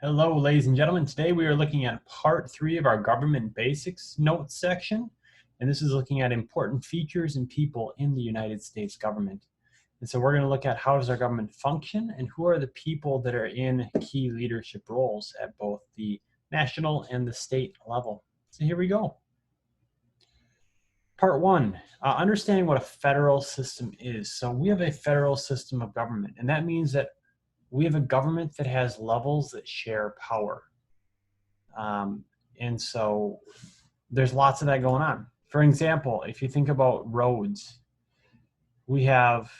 Hello, ladies and gentlemen. Today we are looking at part 3 of our government basics notes section. And this is looking at important features and people in the United States government. And so we're going to look at how does our government function and who are the people that are in key leadership roles at both the national and the state level. So here we go. Part 1, understanding what a federal system is. So we have a federal system of government, and that means that we have a government that has levels that share power. And so there's lots of that going on. For example, if you think about roads, we have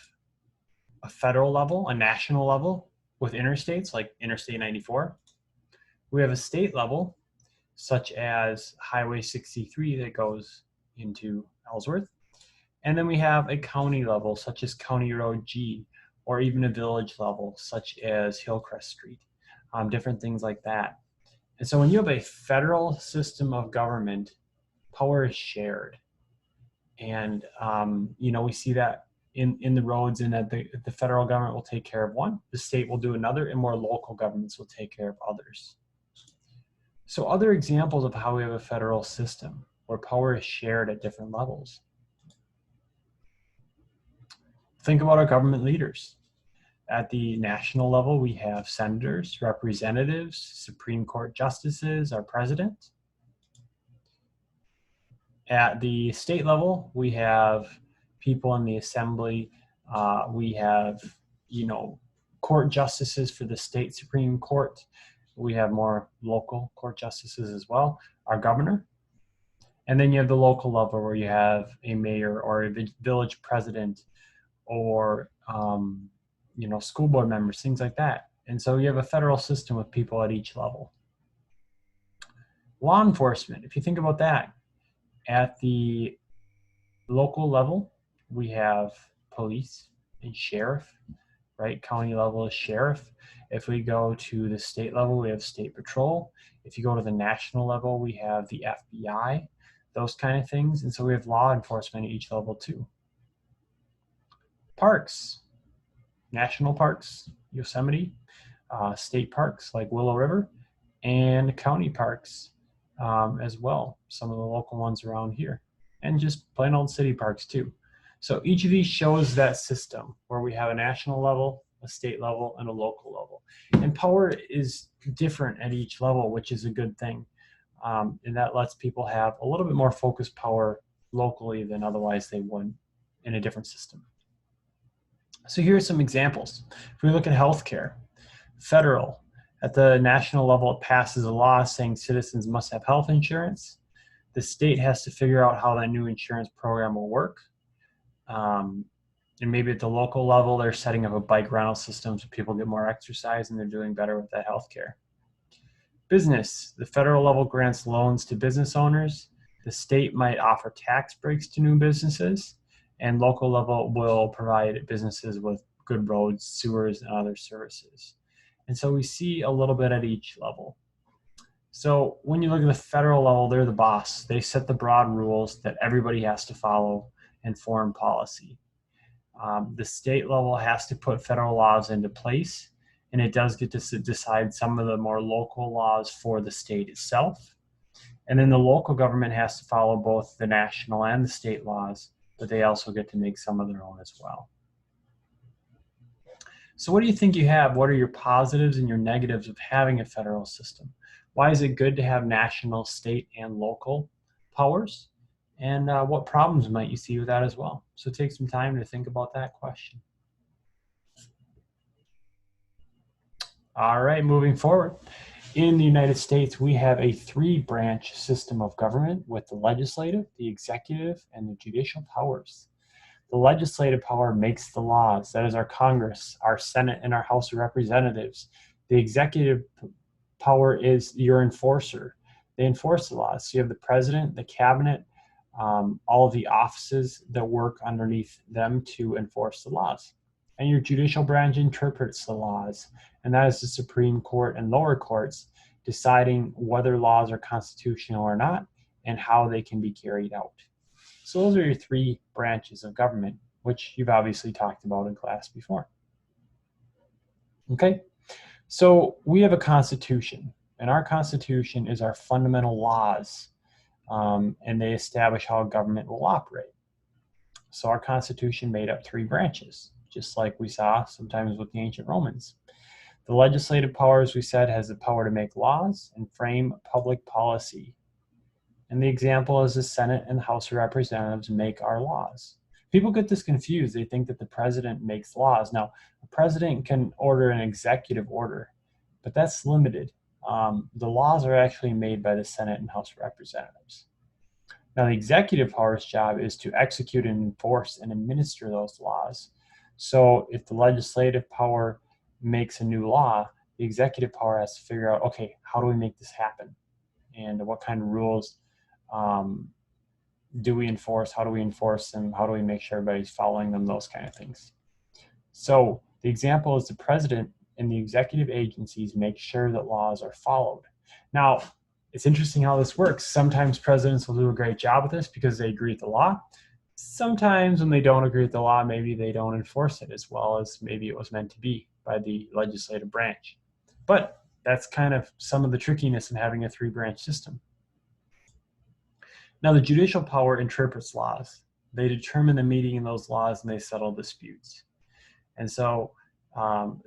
a federal level, a national level with interstates like Interstate 94. We have a state level, such as Highway 63 that goes into Ellsworth. And then we have a county level, such as County Road G, or even a village level, such as Hillcrest Street, different things like that. And so when you have a federal system of government, power is shared. And, we see that in the roads, and that the federal government will take care of one, the state will do another, and more local governments will take care of others. So other examples of how we have a federal system where power is shared at different levels. Think about our government leaders. At the national level, we have senators, representatives, Supreme Court justices, our president. At the state level, we have people in the assembly. We have, court justices for the state Supreme Court. We have more local court justices as well, our governor. And then you have the local level where you have a mayor or a village president or, school board members, things like that. And so you have a federal system with people at each level. Law enforcement, if you think about that, at the local level, we have police and sheriff, right? County level is sheriff. If we go to the state level, we have state patrol. If you go to the national level, we have the FBI, those kind of things. And so we have law enforcement at each level too. Parks, national parks, Yosemite, state parks like Willow River, and county parks as well, some of the local ones around here, and just plain old city parks too. So each of these shows that system where we have a national level, a state level, and a local level. And power is different at each level, which is a good thing. And that lets people have a little bit more focused power locally than otherwise they would in a different system. So here are some examples. If we look at healthcare, federal, at the national level, it passes a law saying citizens must have health insurance. The state has to figure out how that new insurance program will work. And maybe at the local level, they're setting up a bike rental system so people get more exercise and they're doing better with that healthcare. Business, the federal level grants loans to business owners. The state might offer tax breaks to new businesses, and local level will provide businesses with good roads, sewers, and other services. And so we see a little bit at each level. So when you look at the federal level, they're the boss. They set the broad rules that everybody has to follow in foreign policy. The state level has to put federal laws into place, and it does get to decide some of the more local laws for the state itself. And then the local government has to follow both the national and the state laws, but they also get to make some of their own as well. So what do you think you have? What are your positives and your negatives of having a federal system? Why is it good to have national, state, and local powers? And what problems might you see with that as well? So take some time to think about that question. All right, moving forward. In the United States, we have a 3-branch system of government with the legislative, the executive, and the judicial powers. The legislative power makes the laws. That is our Congress, our Senate, and our House of Representatives. The executive power is your enforcer. They enforce the laws. So you have the president, the cabinet, all of the offices that work underneath them to enforce the laws. And your judicial branch interprets the laws, and that is the Supreme Court and lower courts deciding whether laws are constitutional or not and how they can be carried out. So those are your 3 branches of government, which you've obviously talked about in class before. Okay, So we have a constitution, and our constitution is our fundamental laws, and they establish how a government will operate. So our constitution made up three branches, just like we saw sometimes with the ancient Romans. The legislative power, as we said, has the power to make laws and frame public policy. And the example is the Senate and the House of Representatives make our laws. People get this confused. They think that the president makes laws. Now, the president can order an executive order, but that's limited. The laws are actually made by the Senate and House of Representatives. Now, the executive power's job is to execute and enforce and administer those laws. So if the legislative power makes a new law, the executive power has to figure out, okay, how do we make this happen? And what kind of rules do we enforce? How do we enforce them? How do we make sure everybody's following them? Those kind of things. So the example is the president and the executive agencies make sure that laws are followed. Now, it's interesting how this works. Sometimes presidents will do a great job with this because they agree with the law. Sometimes when they don't agree with the law, maybe they don't enforce it as well as maybe it was meant to be by the legislative branch. But that's kind of some of the trickiness in having a three-branch system. Now, the judicial power interprets laws. They determine the meaning in those laws and they settle disputes. And so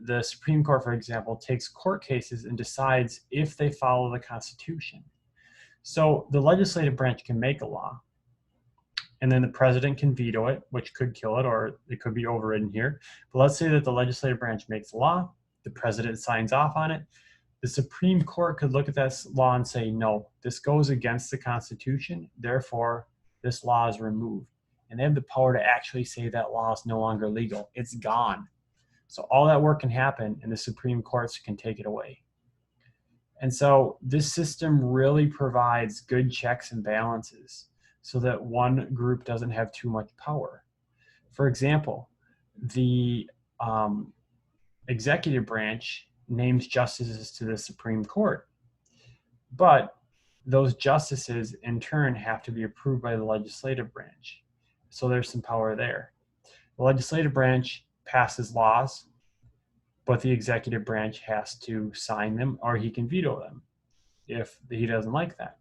the Supreme Court, for example, takes court cases and decides if they follow the Constitution. So the legislative branch can make a law, and then the president can veto it, which could kill it, or it could be overridden here. But let's say that the legislative branch makes a law, the president signs off on it. The Supreme Court could look at that law and say, no, this goes against the Constitution, therefore this law is removed. And they have the power to actually say that law is no longer legal. It's gone. So all that work can happen and the Supreme Courts can take it away. And so this system really provides good checks and balances so that one group doesn't have too much power. For example, the executive branch names justices to the Supreme Court, but those justices in turn have to be approved by the legislative branch. So there's some power there. The legislative branch passes laws, but the executive branch has to sign them or he can veto them if he doesn't like that.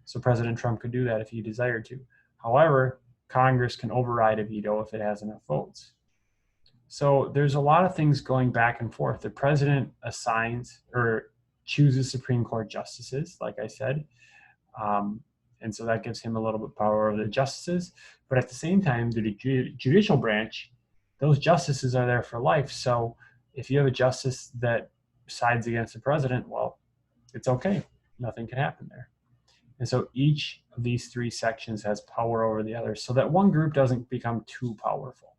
So President Trump could do that if he desired to. However, Congress can override a veto if it has enough votes. So there's a lot of things going back and forth. The president assigns or chooses Supreme Court justices, like I said. And so that gives him a little bit of power over the justices. But at the same time, the judicial branch, those justices are there for life. So if you have a justice that sides against the president, well, it's okay. Nothing can happen there. And so each of these three sections has power over the others so that one group doesn't become too powerful.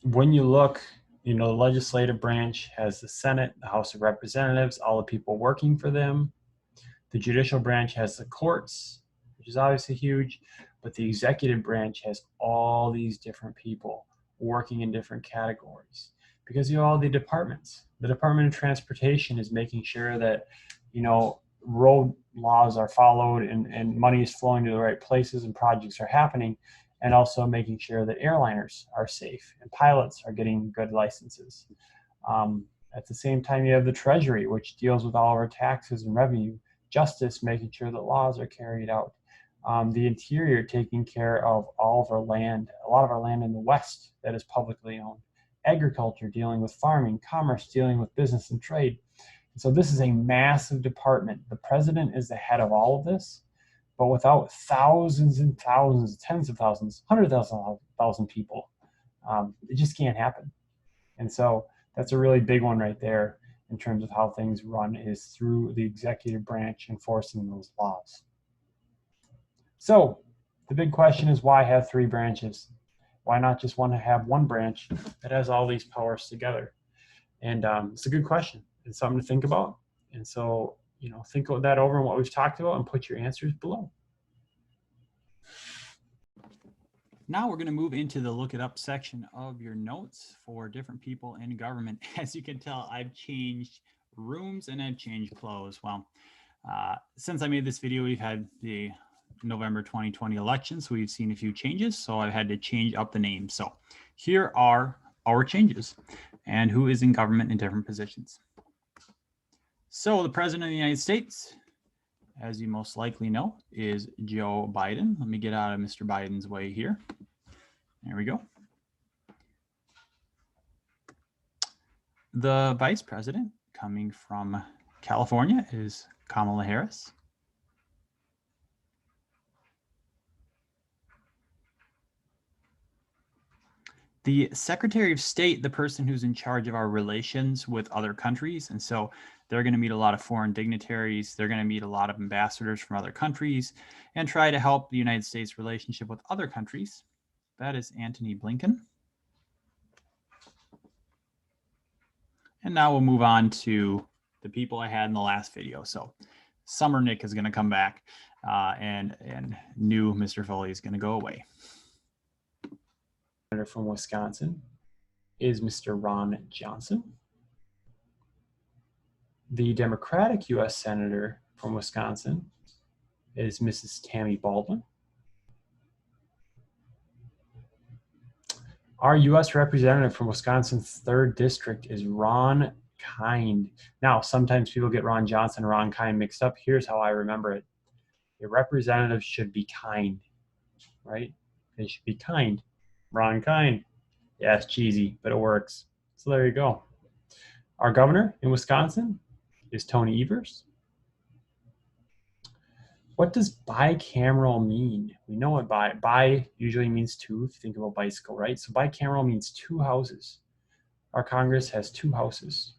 When you look, the legislative branch has the Senate, the House of Representatives, all the people working for them. The judicial branch has the courts, which is obviously huge, but the executive branch has all these different people working in different categories because you have all the departments. The Department of Transportation is making sure that, road laws are followed and money is flowing to the right places and projects are happening, and also making sure that airliners are safe and pilots are getting good licenses. At the same time, you have the Treasury, which deals with all of our taxes and revenue. Justice, making sure that laws are carried out. The Interior, taking care of all of our land, a lot of our land in the West that is publicly owned. Agriculture, dealing with farming. Commerce, dealing with business and trade. And so this is a massive department. The president is the head of all of this, but without thousands and thousands, tens of thousands, 100,000 people, it just can't happen. And so that's a really big one right there in terms of how things run, is through the executive branch enforcing those laws. So the big question is, why have three branches? Why not just want to have one branch that has all these powers together? And it's a good question. It's something to think about. And so, think of that over and what we've talked about and put your answers below. Now we're going to move into the look it up section of your notes for different people in government. As you can tell, I've changed rooms and I've changed clothes. Well, since I made this video, we've had the November 2020 election, so we've seen a few changes. So I've had to change up the name. So here are our changes. and who is in government in different positions. So the President of the United States, as you most likely know, is Joe Biden. Let me get out of Mr. Biden's way here. There we go. The Vice President, coming from California, is Kamala Harris. The Secretary of State, the person who's in charge of our relations with other countries. And so they're going to meet a lot of foreign dignitaries. They're going to meet a lot of ambassadors from other countries and try to help the United States relationship with other countries. That is Antony Blinken. And now we'll move on to the people I had in the last video. So Summer Nick is going to come back and new Mr. Foley is going to go away. Senator from Wisconsin is Mr. Ron Johnson. The Democratic U.S. Senator from Wisconsin is Mrs. Tammy Baldwin. Our U.S. Representative from Wisconsin's 3rd District is Ron Kind. Now, sometimes people get Ron Johnson and Ron Kind mixed up. Here's how I remember it. A representative should be kind, right? They should be kind. Ron Kind. Yeah, it's cheesy, but it works. So there you go. Our governor in Wisconsin is Tony Evers. What does bicameral mean? We know what bi usually means two if you think of a bicycle, right? So bicameral means 2 houses. Our Congress has 2 houses.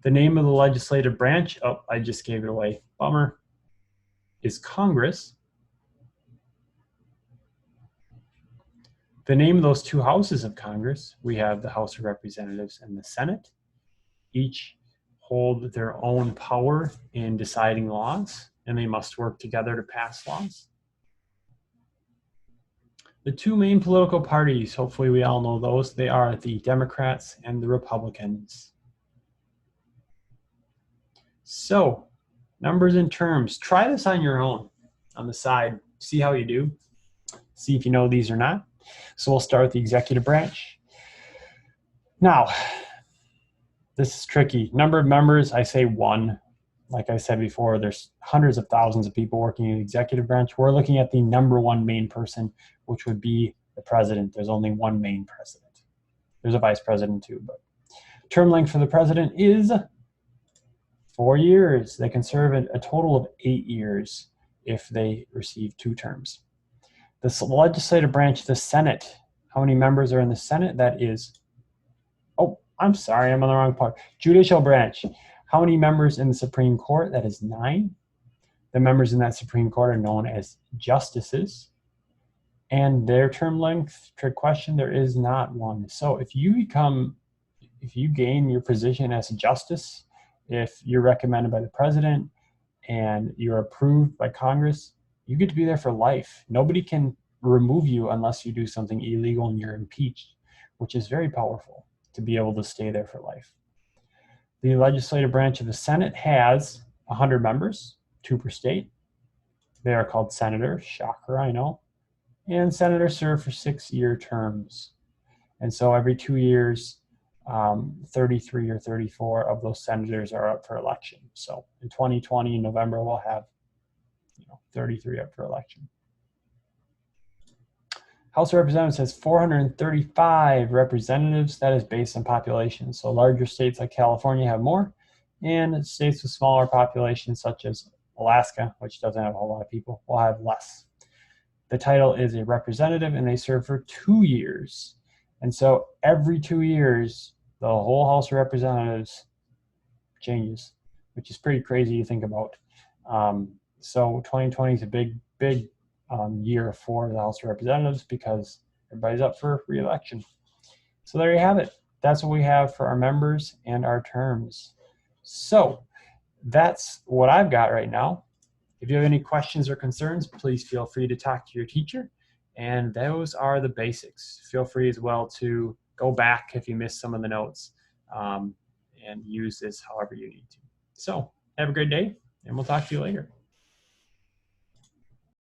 The name of the legislative branch, oh, I just gave it away, bummer, is Congress. The name of those 2 houses of Congress, we have the House of Representatives and the Senate. Each hold their own power in deciding laws, and they must work together to pass laws. The 2 main political parties, hopefully we all know those, they are the Democrats and the Republicans. So, numbers and terms. Try this on your own on the side. See how you do. See if you know these or not. So we'll start with the executive branch. Now, this is tricky. Number of members, I say 1. Like I said before, there's hundreds of thousands of people working in the executive branch. We're looking at the number 1 main person, which would be the president. There's only 1 main president. There's a vice president too, but term length for the president is 4 years. They can serve a total of 8 years if they receive 2 terms. The legislative branch, the Senate. How many members are in the Senate? That is, oh, I'm sorry, I'm on the wrong part. Judicial branch. How many members in the Supreme Court? That is 9. The members in that Supreme Court are known as justices. And their term length, trick question, there is not one. So if you gain your position as a justice, if you're recommended by the president and you're approved by Congress, you get to be there for life. Nobody can remove you unless you do something illegal and you're impeached, which is very powerful to be able to stay there for life. The legislative branch of the Senate has 100 members, 2 per state. They are called senators. Shocker, I know. And senators serve for 6-year terms. And so every 2 years, 33 or 34 of those senators are up for election. So in 2020, in November, we'll have 33 up for election. House of Representatives has 435 representatives. That is based on population. So larger states like California have more, and states with smaller populations such as Alaska, which doesn't have a whole lot of people, will have less. The title is a representative, and they serve for 2 years. And so every 2 years, the whole House of Representatives changes, which is pretty crazy to think about. So 2020 is a big year for the House of Representatives because everybody's up for re-election. So there you have it. That's what we have for our members and our terms. So that's what I've got right now. If you have any questions or concerns, please feel free to talk to your teacher. And those are the basics. Feel free as well to go back if you missed some of the notes and use this however you need to. So have a great day, and we'll talk to you later.